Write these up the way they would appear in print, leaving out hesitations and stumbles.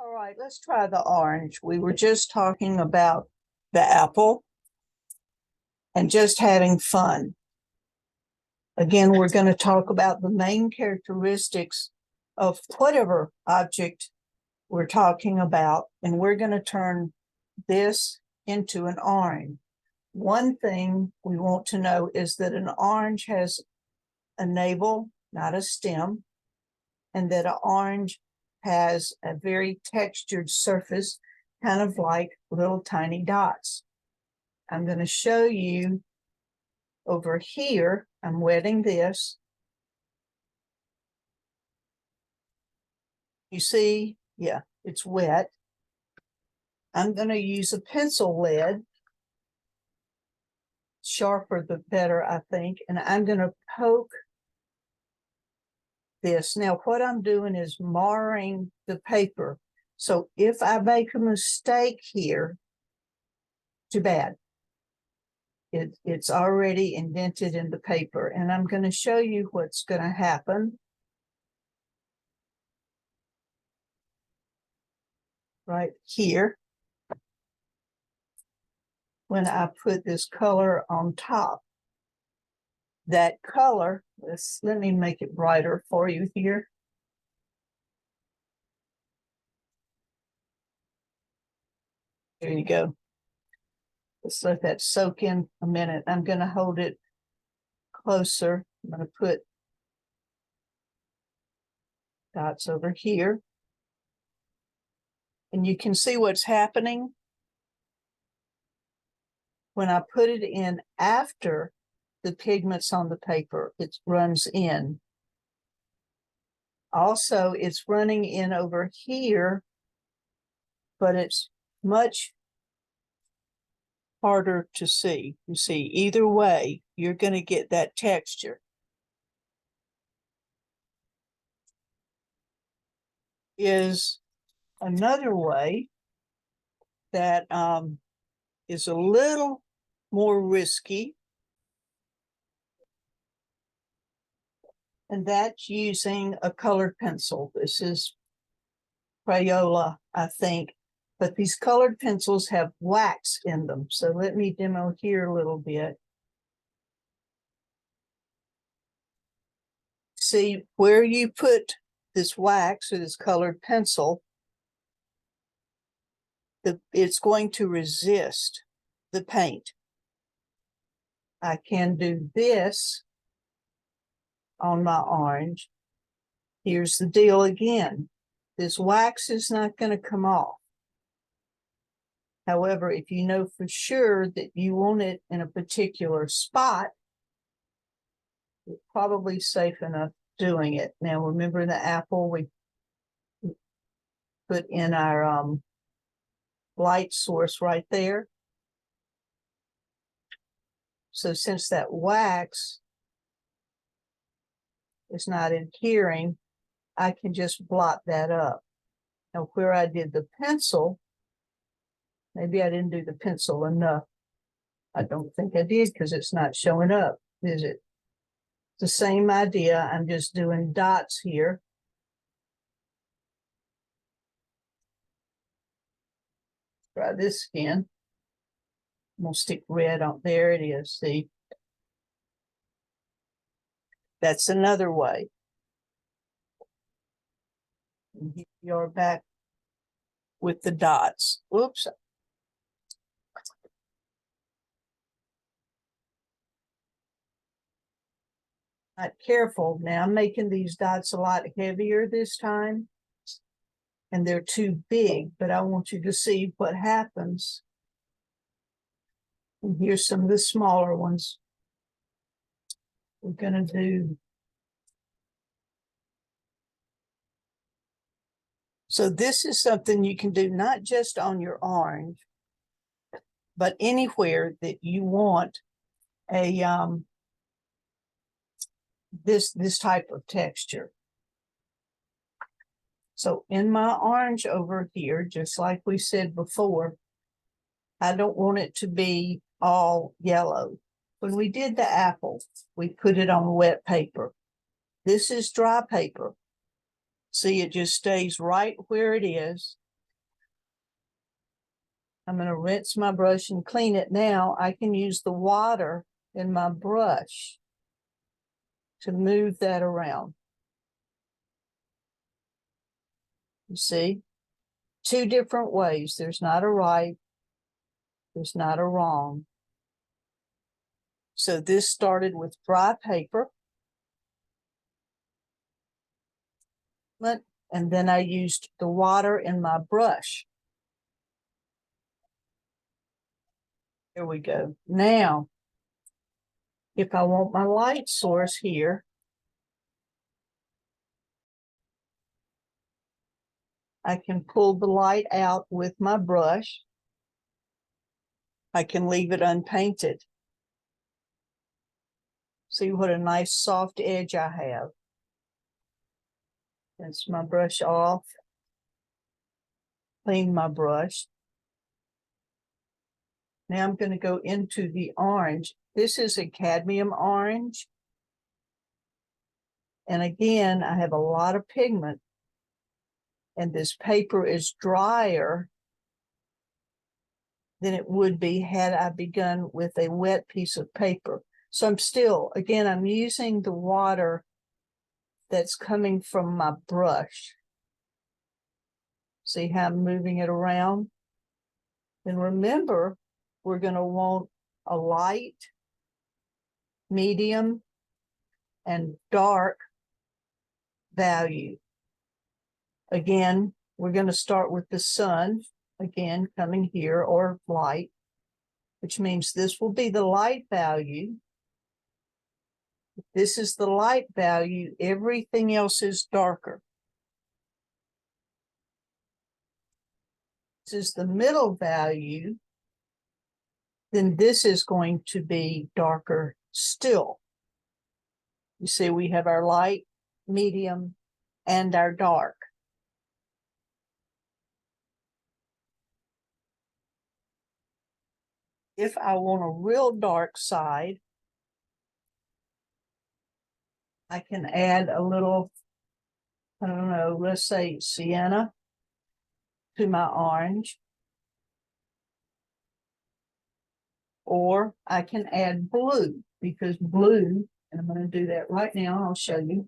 All right, let's try the orange. We were just talking about the apple and just having fun. Again, we're going to talk about the main characteristics of whatever object we're talking about, and we're going to turn this into an orange. One thing we want to know is that an orange has a navel, not a stem, and that an orange has a very textured surface, kind of like little tiny dots. I'm going to show you over here. I'm wetting this. You see, yeah, it's wet. I'm going to use a pencil lead. Sharper the better, I think. And I'm going to poke this. Now, what I'm doing is marring the paper. So if I make a mistake here, too bad. It's already indented in the paper. And I'm going to show you what's going to happen. Right here. When I put this color on top. That color, let me make it brighter for you here. There you go. Let's let that soak in a minute. I'm going to hold it closer. I'm going to put dots over here. And you can see what's happening. When I put it in after the pigments on the paper, it runs in. Also, it's running in over here, but it's much harder to see. You see, either way, you're going to get that texture. Is another way that is a little more risky, and that's using a colored pencil. This is Crayola, I think, but these colored pencils have wax in them. So let me demo here a little bit. See, where you put this wax or this colored pencil, it's going to resist the paint. I can do this on my orange. Here's the deal again. This wax is not going to come off. However, if you know for sure that you want it in a particular spot, you're probably safe enough doing it. Now, remember the apple we put in our light source right there. So since that wax is not adhering, I can just blot that up. Now, where I did the pencil, maybe I didn't do the pencil enough. I don't think I did because it's not showing up, is it? It's the same idea. I'm just doing dots here. Try this again. I'm going to stick red on. There it is. See? That's another way. And here you're back with the dots. Whoops. Not careful. Now I'm making these dots a lot heavier this time. And they're too big, but I want you to see what happens. And here's some of the smaller ones. We're going to do. So this is something you can do not just on your orange, but anywhere that you want a this type of texture. So in my orange over here, just like we said before, I don't want it to be all yellow. When we did the apple, we put it on wet paper. This is dry paper. See, it just stays right where it is. I'm going to rinse my brush and clean it. Now I can use the water in my brush to move that around. You see, two different ways. There's not a right, there's not a wrong. So this started with dry paper. And then I used the water in my brush. There we go. Now, if I want my light source here, I can pull the light out with my brush. I can leave it unpainted. See what a nice soft edge I have. Rinse my brush off. Clean my brush. Now I'm going to go into the orange. This is a cadmium orange. And again, I have a lot of pigment. And this paper is drier than it would be had I begun with a wet piece of paper. So I'm using the water that's coming from my brush. See how I'm moving it around? And remember, we're going to want a light, medium, and dark value. Again, we're going to start with the sun, again, coming here, or light, which means this will be the light value. If this is the light value, everything else is darker. This is the middle value, then this is going to be darker still. You see, we have our light, medium, and our dark. If I want a real dark side, I can add a little, I don't know, let's say sienna to my orange. Or I can add blue, because blue, and I'm going to do that right now, I'll show you.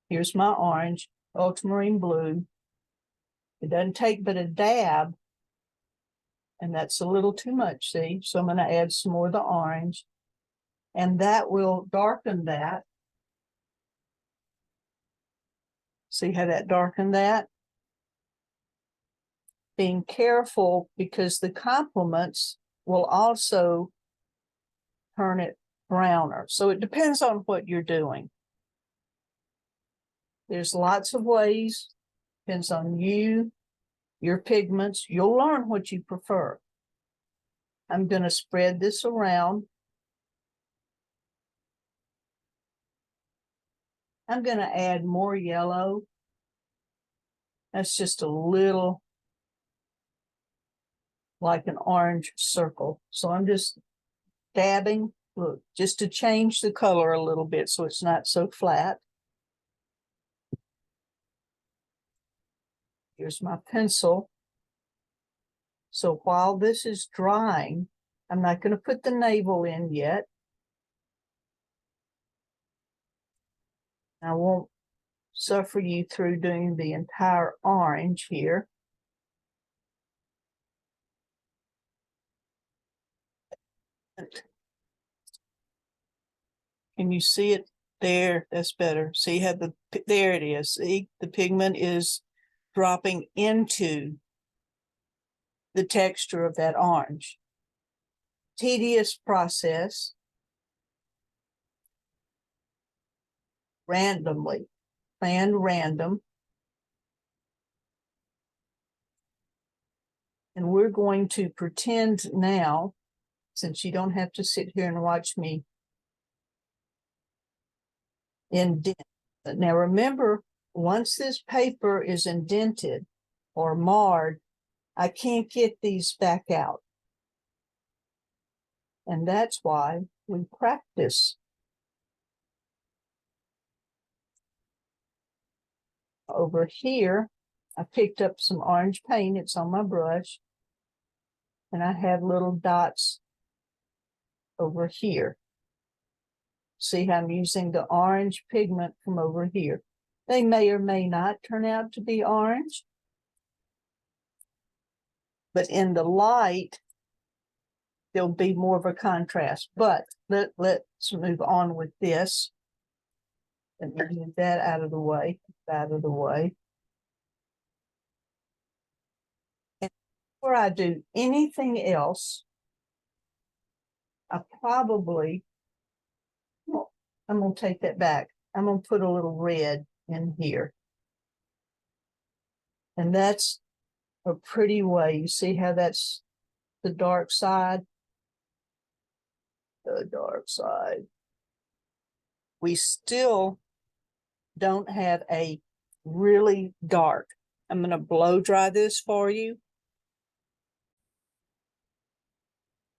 Here's my orange, ultramarine blue. It doesn't take but a dab, and that's a little too much, see? So I'm going to add some more of the orange, and that will darken that. See how that darkened that? Being careful, because the complements will also turn it browner. So it depends on what you're doing. There's lots of ways, depends on you, your pigments. You'll learn what you prefer. I'm going to spread this around. I'm going to add more yellow. That's just a little like an orange circle. So I'm just dabbing, look, just to change the color a little bit so it's not so flat. Here's my pencil. So while this is drying, I'm not going to put the navel in yet. I won't suffer you through doing the entire orange here. Can you see it there? That's better. See how there it is. See, the pigment is dropping into the texture of that orange. Tedious process. Randomly, planned random. And we're going to pretend now, since you don't have to sit here and watch me indent. Now remember, once this paper is indented or marred, I can't get these back out. And that's why we practice. Over here, I picked up some orange paint. It's on my brush. And I have little dots over here. See how I'm using the orange pigment from over here. They may or may not turn out to be orange. But in the light, there'll be more of a contrast. But let's move on with this. Let me get that out of the way. And before I do anything else, I'm going to take that back. I'm going to put a little red in here. And that's a pretty way. You see how that's the dark side? The dark side. We still don't have a really dark. I'm going to blow dry this for you.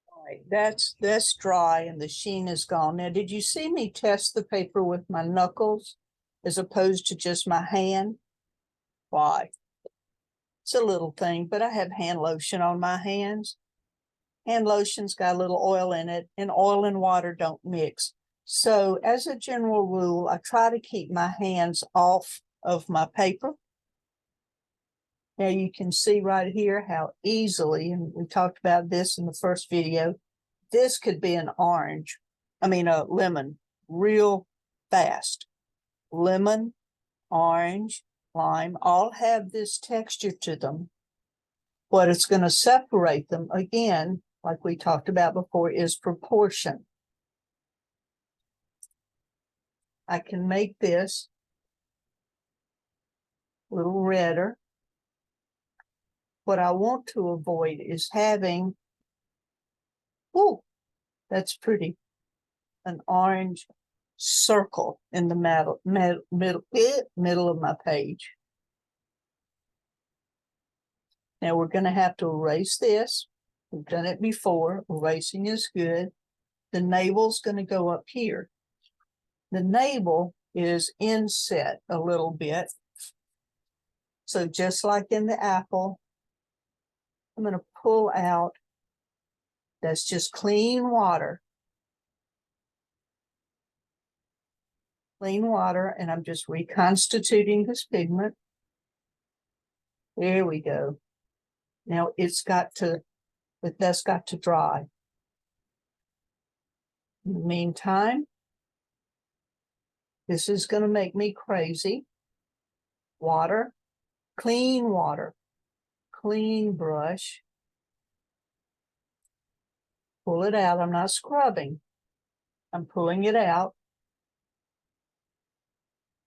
All right, that's dry and the sheen is gone. Now, did you see me test the paper with my knuckles as opposed to just my hand? Why? It's a little thing, but I have hand lotion on my hands. Hand lotion's got a little oil in it, and oil and water don't mix. So as a general rule, I try to keep my hands off of my paper. Now you can see right here how easily, and we talked about this in the first video, this could be an a lemon, real fast. Lemon, orange, lime, all have this texture to them. What it's going to separate them, again, like we talked about before, is proportion. I can make this a little redder. What I want to avoid is having, oh, that's pretty, an orange circle in the middle of my page. Now we're going to have to erase this. We've done it before. Erasing is good. The navel's going to go up here. The navel is inset a little bit. So just like in the apple, I'm going to pull out, that's just clean water. Clean water, and I'm just reconstituting this pigment. There we go. Now that's got to dry. In the meantime, this is going to make me crazy. Water, clean brush. Pull it out. I'm not scrubbing. I'm pulling it out.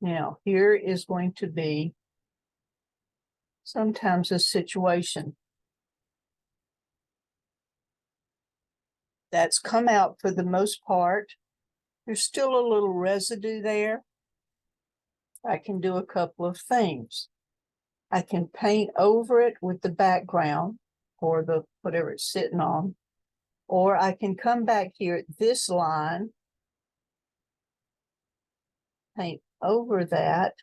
Now, here is going to be sometimes a situation that's come out for the most part. There's still a little residue there. I can do a couple of things. I can paint over it with the background or the whatever it's sitting on, or I can come back here at this line, paint over that,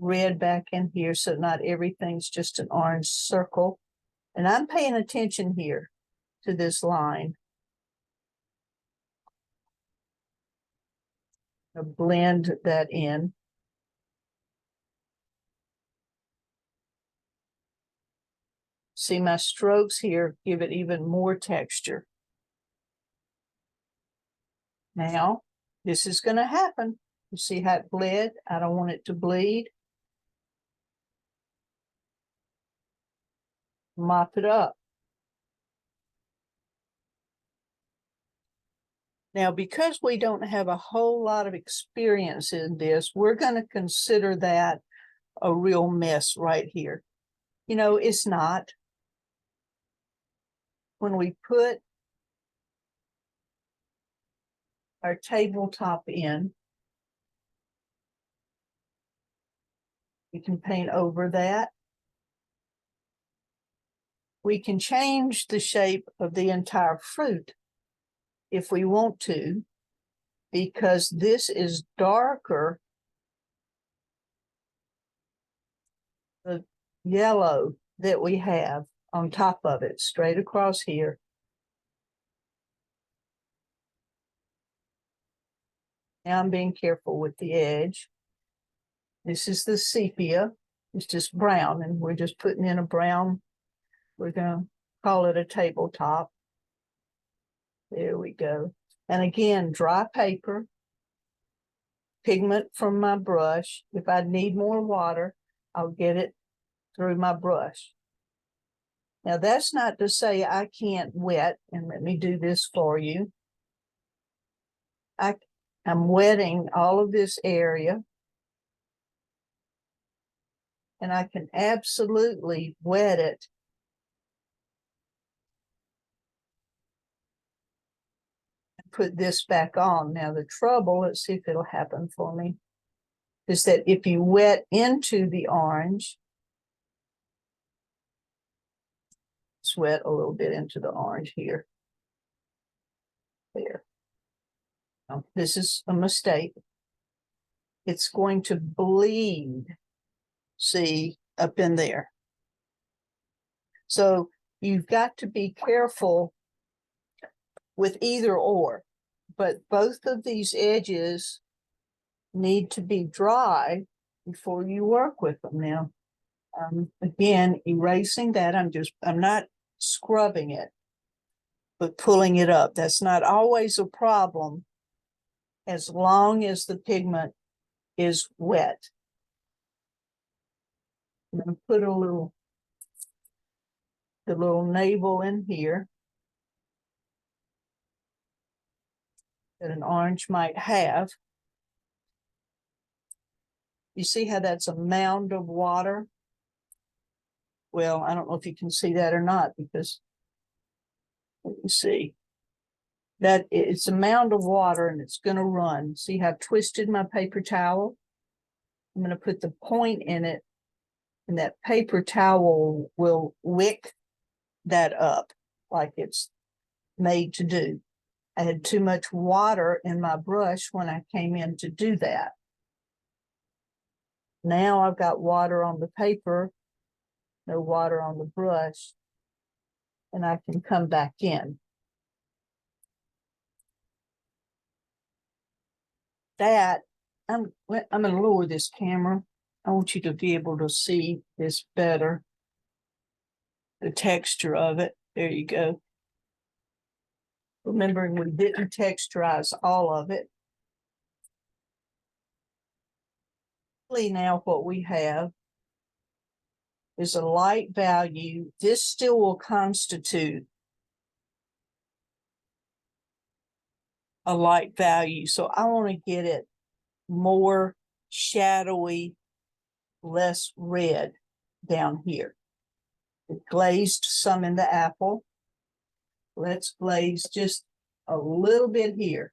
red back in here so not everything's just an orange circle. And I'm paying attention here to this line. I'll blend that in. See, my strokes here give it even more texture. Now, this is going to happen. You see how it bled? I don't want it to bleed. Mop it up. Now, because we don't have a whole lot of experience in this, we're going to consider that a real mess right here. You know, it's not. When we put our tabletop in, we can paint over that. We can change the shape of the entire fruit if we want to, because this is darker yellow that we have on top of it, straight across here. Now I'm being careful with the edge. This is the sepia. It's just brown, and we're just putting in a brown. We're going to call it a tabletop. There we go. And again, dry paper, pigment from my brush. If I need more water, I'll get it through my brush. Now, that's not to say I can't wet, and let me do this for you. I'm wetting all of this area, and I can absolutely wet it and put this back on. Now, the trouble, let's see if it'll happen for me, is that if you wet into the orange, sweat a little bit into the orange here. There. Now, this is a mistake. It's going to bleed, see, up in there. So you've got to be careful with either or, but both of these edges need to be dry before you work with them. Now, again, erasing that, I'm not scrubbing it, but pulling it up. That's not always a problem as long as the pigment is wet. I'm going to put the little navel in here that an orange might have. You see how that's a mound of water? Well, I don't know if you can see that or not, because let me see. That it's a mound of water and it's going to run. See how I've twisted my paper towel? I'm going to put the point in it, and that paper towel will wick that up like it's made to do. I had too much water in my brush when I came in to do that. Now I've got water on the paper, no water on the brush, and I can come back in. That, I'm going to lower this camera. I want you to be able to see this better. The texture of it. There you go. Remembering we didn't texturize all of it. Now what we have is a light value. This still will constitute a light value. So I want to get it more shadowy, less red down here. It glazed some in the apple. Let's glaze just a little bit here.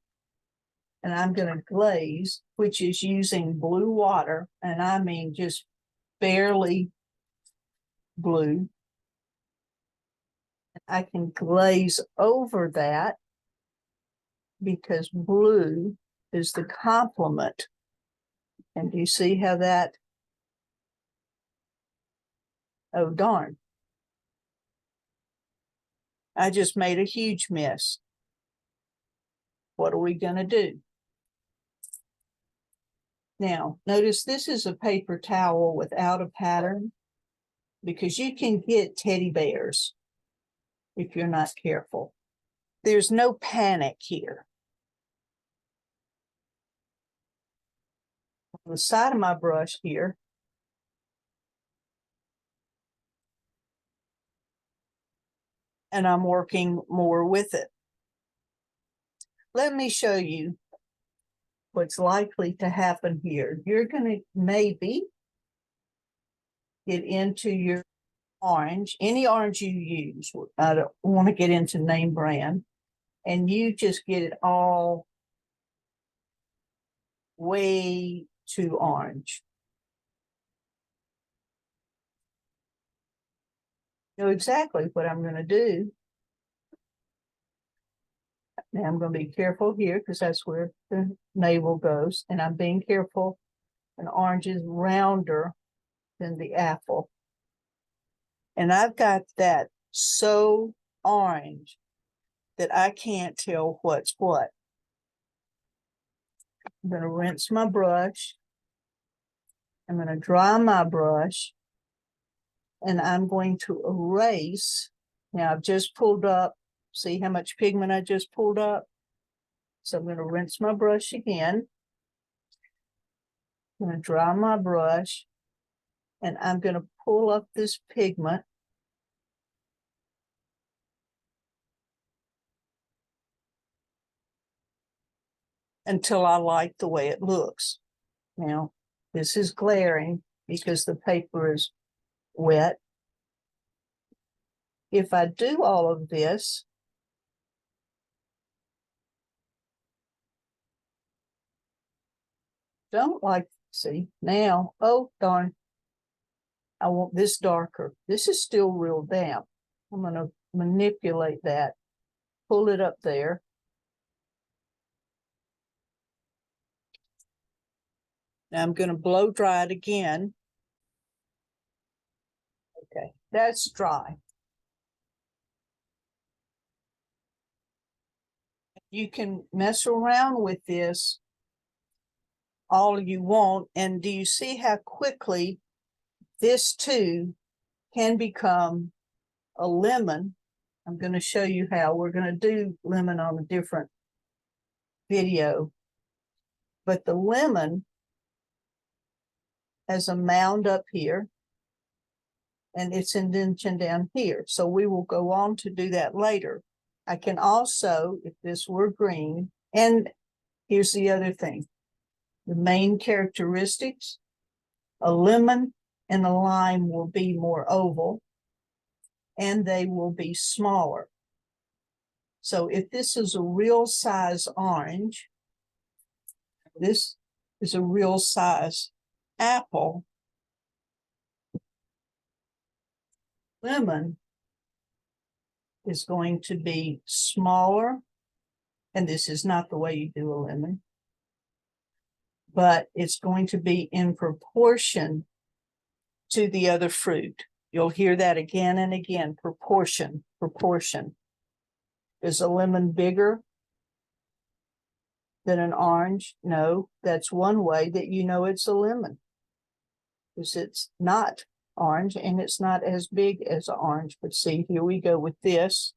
And I'm going to glaze, which is using blue water, and I mean just barely blue. I can glaze over that because blue is the complement. And do you see how that? Oh, darn. I just made a huge mess. What are we going to do? Now, notice this is a paper towel without a pattern, because you can get teddy bears if you're not careful. There's no panic here. On the side of my brush here, and I'm working more with it. Let me show you what's likely to happen here. You're going to maybe get into your orange, any orange you use. I don't want to get into name brand, and you just get it all way too orange. You know exactly what I'm going to do. Now I'm going to be careful here because that's where the navel goes, and I'm being careful. An orange is rounder than the apple. And I've got that so orange that I can't tell what's what. I'm going to rinse my brush. I'm going to dry my brush. And I'm going to erase. Now I've just pulled up. See how much pigment I just pulled up? So I'm going to rinse my brush again. I'm going to dry my brush. And I'm going to pull up this pigment. Until I like the way it looks. Now, this is glaring because the paper is wet. If I do all of this, don't like, see, now, oh darn, I want this darker. This is still real damp. I'm going to manipulate that, pull it up there. Now I'm going to blow dry it again. Okay, that's dry. You can mess around with this all you want. And do you see how quickly this too can become a lemon? I'm going to show you how. We're going to do lemon on a different video. But the lemon has a mound up here and its indentation down here. So we will go on to do that later. I can also, if this were green, and here's the other thing. The main characteristics, a lemon and a lime will be more oval and they will be smaller. So if this is a real size orange, this is a real size apple, lemon is going to be smaller, and this is not the way you do a lemon, but it's going to be in proportion to the other fruit. You'll hear that again and again, proportion, proportion. Is a lemon bigger than an orange? No, that's one way that you know it's a lemon, because it's not orange and it's not as big as an orange. But see, here we go with this.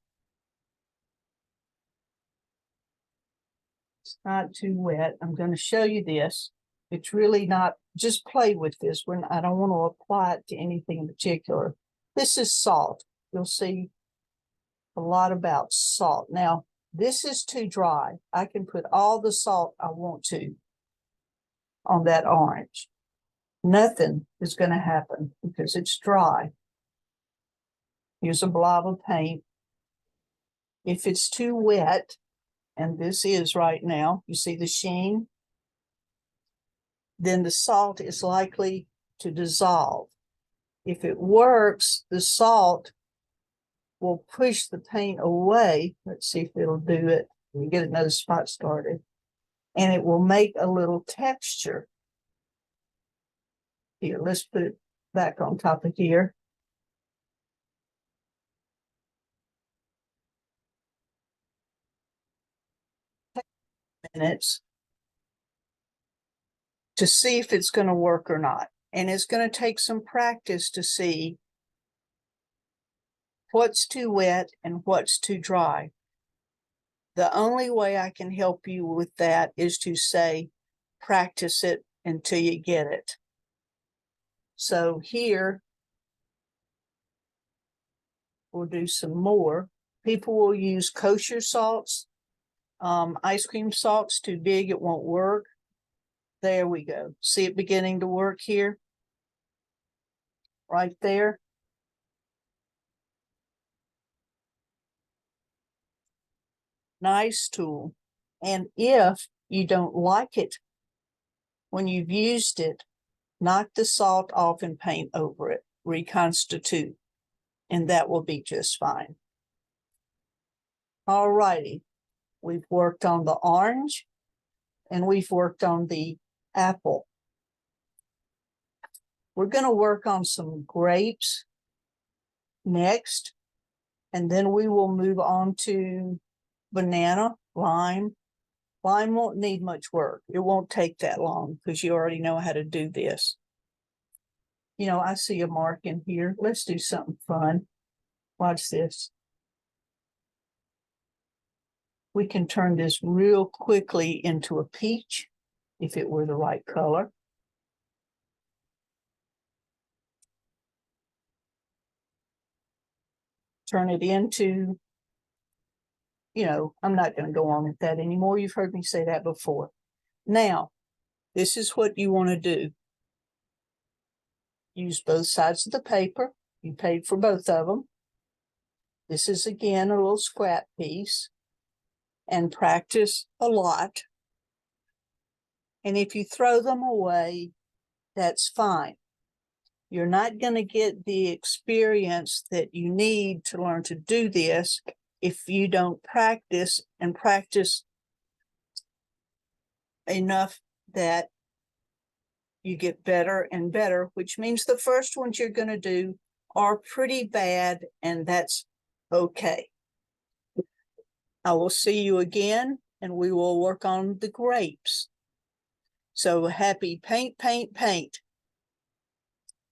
It's not too wet. I'm going to show you this. It's really not, just play with this one. I don't want to apply it to anything in particular. This is salt. You'll see a lot about salt. Now, this is too dry. I can put all the salt I want to on that orange. Nothing is going to happen because it's dry. Here's a blob of paint. If it's too wet, and this is right now, you see the sheen? Then the salt is likely to dissolve. If it works, the salt will push the paint away. Let's see if it'll do it. We get another spot started. And it will make a little texture. Here, let's put it back on top of here. Minutes to see if it's going to work or not. And it's going to take some practice to see what's too wet and what's too dry. The only way I can help you with that is to say, practice it until you get it. So here, we'll do some more. People will use kosher salts. Ice cream salt's too big, it won't work. There we go. See it beginning to work here? Right there. Nice tool. And if you don't like it when you've used it, knock the salt off and paint over it. Reconstitute. And that will be just fine. All righty. We've worked on the orange and we've worked on the apple. We're going to work on some grapes next. And then we will move on to banana, lime. Lime won't need much work. It won't take that long because you already know how to do this. You know, I see a mark in here. Let's do something fun. Watch this. We can turn this real quickly into a peach if it were the right color. Turn it into, I'm not going to go on with that anymore. You've heard me say that before. Now, this is what you want to do. Use both sides of the paper. You paid for both of them. This is, again, a little scrap piece. And practice a lot. And if you throw them away, that's fine. You're not going to get the experience that you need to learn to do this if you don't practice and practice enough that you get better and better, which means the first ones you're going to do are pretty bad, and that's okay. I will see you again, and we will work on the grapes. So happy paint, paint, paint.